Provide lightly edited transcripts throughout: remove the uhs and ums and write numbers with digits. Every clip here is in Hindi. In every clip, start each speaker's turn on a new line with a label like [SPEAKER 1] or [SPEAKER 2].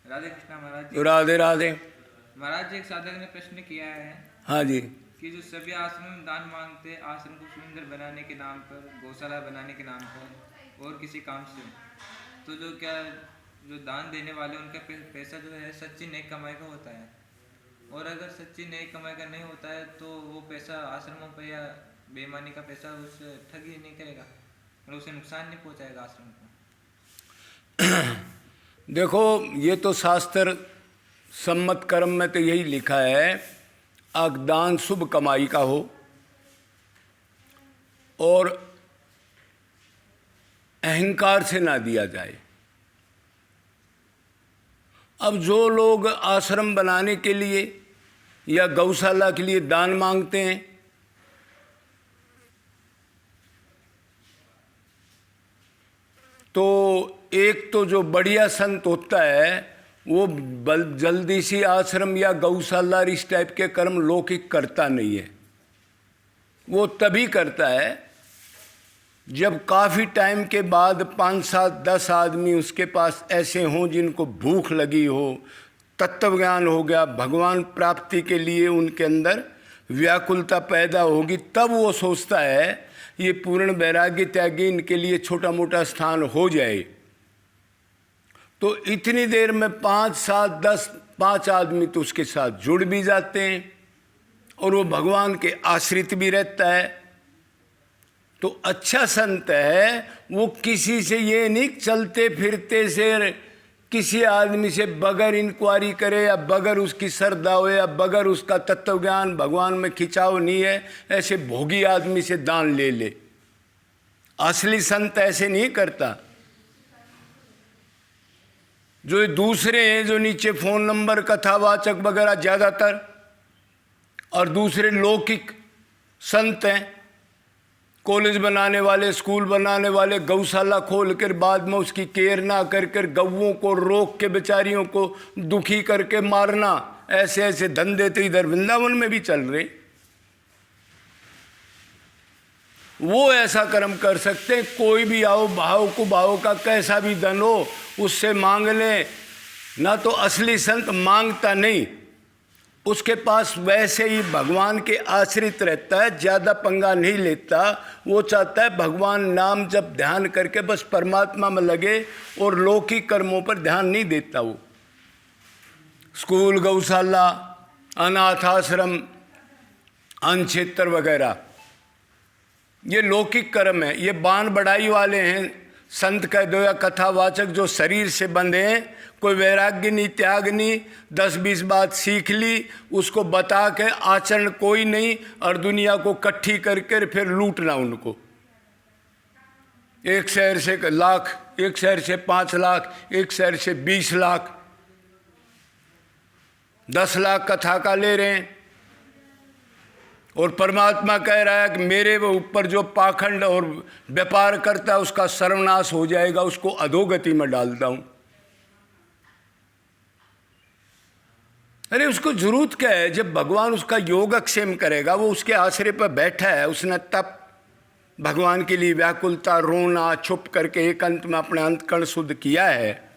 [SPEAKER 1] राधे कृष्णा महाराज जी।
[SPEAKER 2] राधे राधे।
[SPEAKER 1] महाराज जी, एक साधक ने प्रश्न किया है
[SPEAKER 2] हाँ जी।
[SPEAKER 1] कि जो सभी आश्रम में दान मांगते, आश्रम को सुंदर बनाने के नाम पर, गौशाला बनाने के नाम पर और किसी काम से, तो जो दान देने वाले उनका पैसा जो है सच्ची नेक कमाई का होता है, और अगर सच्ची नेक कमाई का नहीं होता है तो वो पैसा आश्रमों पर या बेईमानी का पैसा उसे ठगी नहीं करेगा और उसे नुकसान नहीं पहुंचाएगा आश्रम को।
[SPEAKER 2] देखो, ये तो शास्त्र सम्मत कर्म में तो यही लिखा है, दान शुभ कमाई का हो और अहंकार से ना दिया जाए। अब जो लोग आश्रम बनाने के लिए या गौशाला के लिए दान मांगते हैं, तो एक तो जो बढ़िया संत होता है वो जल्दी से आश्रम या गौशाला इस टाइप के कर्म लौकिक करता नहीं है। वो तभी करता है जब काफ़ी टाइम के बाद 5, 7, 10 आदमी उसके पास ऐसे हों जिनको भूख लगी हो, तत्व ज्ञान हो गया, भगवान प्राप्ति के लिए उनके अंदर व्याकुलता पैदा होगी, तब वो सोचता है ये पूर्ण वैराग्य त्यागी इनके लिए छोटा मोटा स्थान हो जाए। तो इतनी देर में 5, 7, 10, 5 आदमी तो उसके साथ जुड़ भी जाते हैं और वो भगवान के आश्रित भी रहता है। तो अच्छा संत है वो किसी से ये नहीं चलते फिरते से किसी आदमी से बगैर इंक्वायरी करे या बगैर उसकी श्रद्धा हो या बगैर उसका तत्व ज्ञान भगवान में खिंचाव नहीं है, ऐसे भोगी आदमी से दान ले ले। असली संत ऐसे नहीं करता। जो दूसरे हैं जो नीचे फोन नंबर कथावाचक वगैरह ज़्यादातर, और दूसरे लौकिक संत हैं, कॉलेज बनाने वाले, स्कूल बनाने वाले, गौशाला खोल कर बाद में उसकी केयर ना कर कर गौओं को रोक के बेचारियों को दुखी करके मारना, ऐसे ऐसे धंधे तो इधर वृंदावन में भी चल रहे। वो ऐसा कर्म कर सकते हैं, कोई भी आओ भाव को भाव का कैसा भी धन हो उससे मांग ले ना। तो असली संत मांगता नहीं, उसके पास वैसे ही भगवान के आश्रित रहता है, ज़्यादा पंगा नहीं लेता। वो चाहता है भगवान नाम जब ध्यान करके बस परमात्मा में लगे और लौकिक कर्मों पर ध्यान नहीं देता। वो स्कूल, गौशाला, अनाथ आश्रम, अन्न क्षेत्र वगैरह ये लौकिक कर्म है, ये बाण बढ़ाई वाले हैं। संत कह दो या कथावाचक जो शरीर से बंधे हैं, कोई वैराग्य नहीं, त्याग नहीं, 10-20 बात सीख ली, उसको बता के आचरण कोई नहीं, और दुनिया को इकट्ठी करके फिर लूटना उनको। एक शहर से लाख, एक शहर से 5 लाख, एक शहर से 20 लाख, 10 लाख कथा का ले रहे हैं। और परमात्मा कह रहा है कि मेरे ऊपर जो पाखंड और व्यापार करता है उसका सर्वनाश हो जाएगा, उसको अधोगति में डालता हूं। अरे उसको जरूरत क्या है? जब भगवान उसका योगक्षेम करेगा, वो उसके आश्रय पर बैठा है, उसने तब भगवान के लिए व्याकुलता, रोना, छुप करके एकांत में अपने अंतकरण शुद्ध किया है,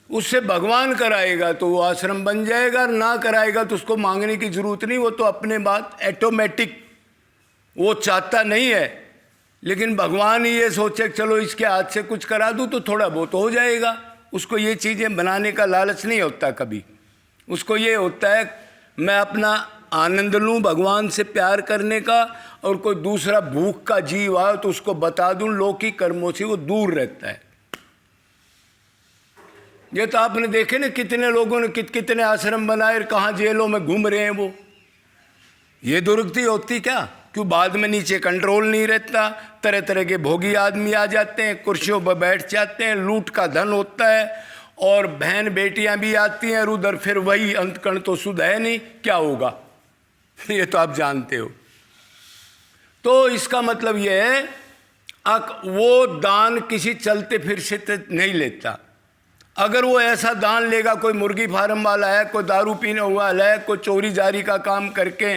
[SPEAKER 2] उससे भगवान कराएगा तो वो आश्रम बन जाएगा, ना कराएगा तो उसको मांगने की जरूरत नहीं। वो तो अपने बात ऑटोमेटिक, वो चाहता नहीं है, लेकिन भगवान ही ये सोचे चलो इसके हाथ से कुछ करा दूँ तो थोड़ा बहुत हो जाएगा। उसको ये चीज़ें बनाने का लालच नहीं होता कभी। उसको ये होता है मैं अपना आनंद लूँ भगवान से प्यार करने का, और कोई दूसरा भूख का जीव आए तो उसको बता दूँ, लौकिक कर्मों से वो दूर रहता है। ये तो आपने देखे ना कितने लोगों ने कितने आश्रम बनाए, कहाँ जेलों में घूम रहे हैं वो। ये दुर्गति होती क्या? क्यों? बाद में नीचे कंट्रोल नहीं रहता, तरह तरह के भोगी आदमी आ जाते हैं, कुर्सियों पर बैठ जाते हैं, लूट का धन होता है, और बहन बेटियां भी आती हैं, और उधर फिर वही अंतकरण तो शुद्ध है नहीं, क्या होगा ये तो आप जानते हो। तो इसका मतलब ये है वो दान किसी चलते फिर से नहीं लेता। अगर वो ऐसा दान लेगा, कोई मुर्गी फार्म वाला है, कोई दारू पीने वाला है, कोई चोरी जारी का काम करके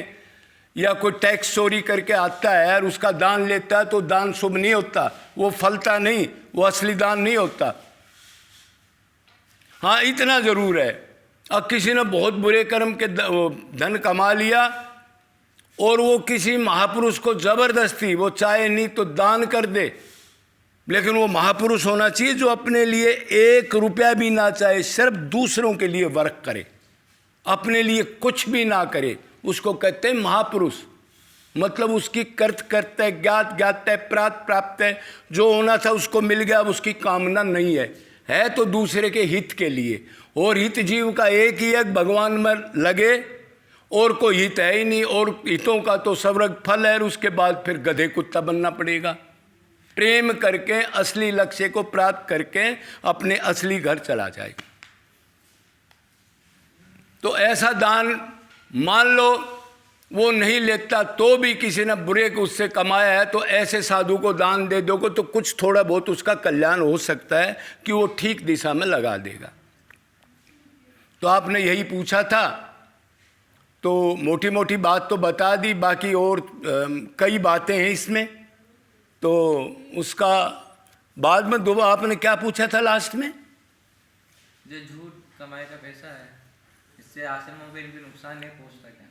[SPEAKER 2] या कोई टैक्स चोरी करके आता है और उसका दान लेता है, तो दान शुभ नहीं होता, वो फलता नहीं, वो असली दान नहीं होता। हाँ, इतना जरूर है। अब किसी ने बहुत बुरे कर्म के धन कमा लिया और वो किसी महापुरुष को जबरदस्ती, वो चाहे नहीं तो दान कर दे, लेकिन वो महापुरुष होना चाहिए जो अपने लिए 1 रुपया भी ना चाहे, सिर्फ दूसरों के लिए वर्क करे, अपने लिए कुछ भी ना करे, उसको कहते हैं महापुरुष। मतलब उसकी कर्तव्य ज्ञात ज्ञात प्राप्त है, जो होना था उसको मिल गया, अब उसकी कामना नहीं है तो दूसरे के हित के लिए। और हित जीव का एक ही है, भगवान में लगे, और कोई हित है ही नहीं, और हितों का तो स्वर्ग फल है, उसके बाद फिर गधे कुत्ता बनना पड़ेगा। प्रेम करके असली लक्ष्य को प्राप्त करके अपने असली घर चला जाए। तो ऐसा दान मान लो वो नहीं लेता तो भी किसी ने बुरे को उससे कमाया है, तो ऐसे साधु को दान दे दोगे तो कुछ थोड़ा बहुत उसका कल्याण हो सकता है कि वो ठीक दिशा में लगा देगा। तो आपने यही पूछा था, तो मोटी मोटी बात तो बता दी, बाकी और कई बातें हैं इसमें। तो उसका बाद में दोबारा आपने क्या पूछा था लास्ट में?
[SPEAKER 1] जो झूठ कमाई का पैसा है, इससे आश्रमों में भी नुकसान नहीं पहुंचता क्या?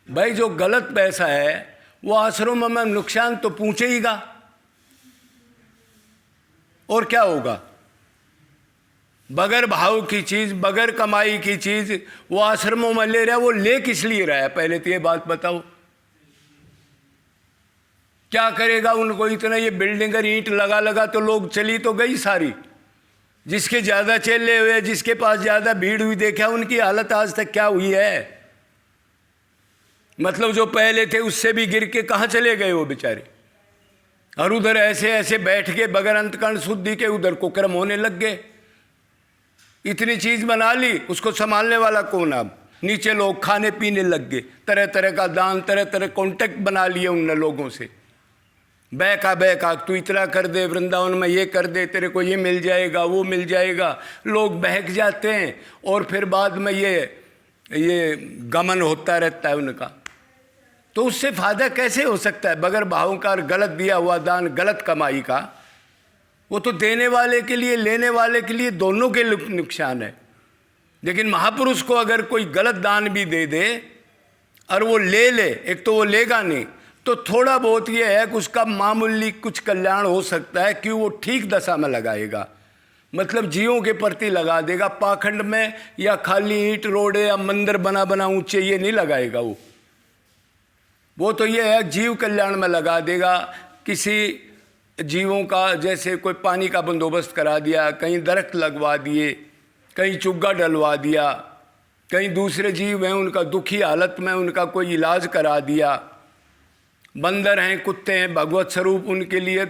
[SPEAKER 2] भाई, जो गलत पैसा है वो आश्रमों में नुकसान तो पहुंचेगा, और क्या होगा? बगैर भाव की चीज, बगैर कमाई की चीज वो आश्रमों में ले रहा है, वो ले किस लिए रहा है? पहले तो ये बात बताओ। क्या करेगा उनको? इतना ये बिल्डिंग ईंट लगा लगा तो लोग चली तो गई सारी। जिसके ज्यादा चले हुए, जिसके पास ज्यादा भीड़ हुई, देखा उनकी हालत आज तक क्या हुई है। मतलब जो पहले थे उससे भी गिर के कहाँ चले गए वो बेचारे, और उधर ऐसे ऐसे बैठ के बगैर अंतकरण शुद्धि के उधर कुकर्म होने लग गए। इतनी चीज बना ली, उसको संभालने वाला कौन? अब नीचे लोग खाने पीने लग गए, तरह तरह का दान, तरह तरह कॉन्टेक्ट बना लिए उन लोगों से। बहका तू इतना कर दे, वृंदावन में ये कर दे, तेरे को ये मिल जाएगा, वो मिल जाएगा। लोग बहक जाते हैं और फिर बाद में ये गमन होता रहता है उनका। तो उससे फायदा कैसे हो सकता है? बगैर भावों का गलत दिया हुआ दान, गलत कमाई का, वो तो देने वाले के लिए, लेने वाले के लिए, दोनों के नुकसान है। लेकिन महापुरुष को अगर कोई गलत दान भी दे दे और वो ले ले, एक तो वो लेगा नहीं, तो थोड़ा बहुत ये है कि उसका मामूली कुछ कल्याण हो सकता है कि वो ठीक दशा में लगाएगा, मतलब जीवों के प्रति लगा देगा। पाखंड में या खाली ईंट रोड़े या मंदिर बना बना ऊंचे ये नहीं लगाएगा वो तो ये है जीव कल्याण में लगा देगा। किसी जीवों का, जैसे कोई पानी का बंदोबस्त करा दिया, कहीं दरख्त लगवा दिए, कहीं चुग्गा डलवा दिया, कहीं दूसरे जीव हैं उनका दुखी हालत में उनका कोई इलाज करा दिया, बंदर हैं, कुत्ते हैं, भगवत स्वरूप उनके लिए,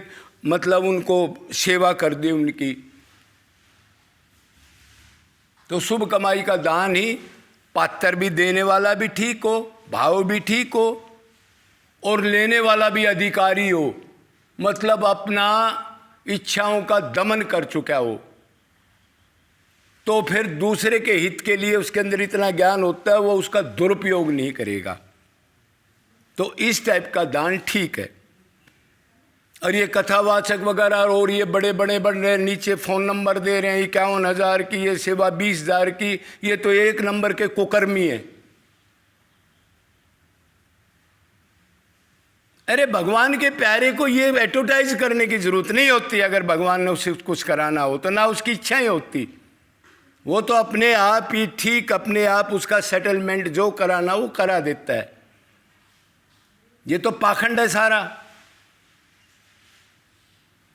[SPEAKER 2] मतलब उनको सेवा कर दी उनकी। तो शुभ कमाई का दान ही, पात्र भी देने वाला भी ठीक हो, भाव भी ठीक हो, और लेने वाला भी अधिकारी हो, मतलब अपना इच्छाओं का दमन कर चुका हो। तो फिर दूसरे के हित के लिए उसके अंदर इतना ज्ञान होता है, वो उसका दुरुपयोग नहीं करेगा। तो इस टाइप का दान ठीक है। और ये कथावाचक वगैरह और ये बड़े बड़े बन रहे, नीचे फ़ोन नंबर दे रहे हैं 51,000 की, ये सेवा 20,000 की, ये तो 1 नंबर के कुकर्मी है। अरे भगवान के प्यारे को ये एडवर्टाइज करने की जरूरत नहीं होती। अगर भगवान ने उसे कुछ कराना हो तो ना उसकी इच्छाएं होती, वो तो अपने आप ही ठीक, अपने आप उसका सेटलमेंट जो कराना वो करा देता है। ये तो पाखंड है सारा।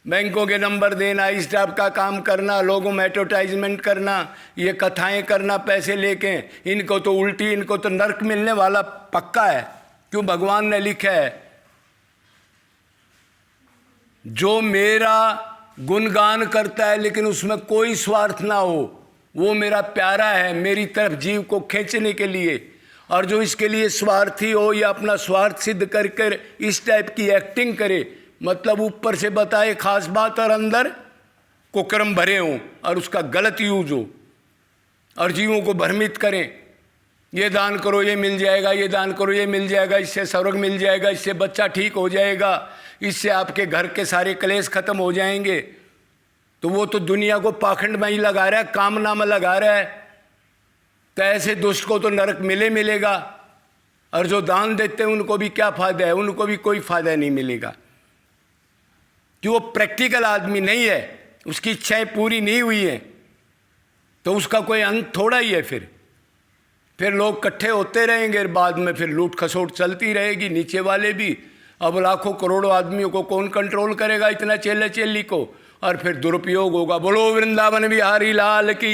[SPEAKER 2] बैंकों के नंबर देना, इस टाइप का काम करना, लोगों में एडवर्टाइजमेंट करना, ये कथाएं करना पैसे लेके, इनको तो उल्टी, इनको तो नर्क मिलने वाला पक्का है। क्यों? भगवान ने लिखा है जो मेरा गुणगान करता है लेकिन उसमें कोई स्वार्थ ना हो, वो मेरा प्यारा है, मेरी तरफ जीव को खींचने के लिए। और जो इसके लिए स्वार्थी हो या अपना स्वार्थ सिद्ध कर कर इस टाइप की एक्टिंग करे, मतलब ऊपर से बताए खास बात और अंदर कुकर्म भरे हों और उसका गलत यूज हो, और जीवों को भ्रमित करें, ये दान करो ये मिल जाएगा, ये दान करो ये मिल जाएगा, इससे स्वर्ग मिल जाएगा, इससे बच्चा ठीक हो जाएगा, इससे आपके घर के सारे क्लेश खत्म हो जाएंगे। तो वो तो दुनिया को पाखंड में ही लगा रहा है, कामना में लगा रहा है। तो ऐसे दुष्ट को तो नरक मिलेगा, और जो दान देते हैं उनको भी क्या फायदा है? उनको भी कोई फायदा नहीं मिलेगा, कि वो प्रैक्टिकल आदमी नहीं है, उसकी इच्छाएं पूरी नहीं हुई हैं, तो उसका कोई अंत थोड़ा ही है। फिर लोग इकट्ठे होते रहेंगे, बाद में फिर लूट खसोट चलती रहेगी, नीचे वाले भी। अब लाखों करोड़ों आदमियों को कौन कंट्रोल करेगा, इतना चेले चेली को? और फिर दुरुपयोग होगा। बोलो वृंदावन बिहारी लाल की।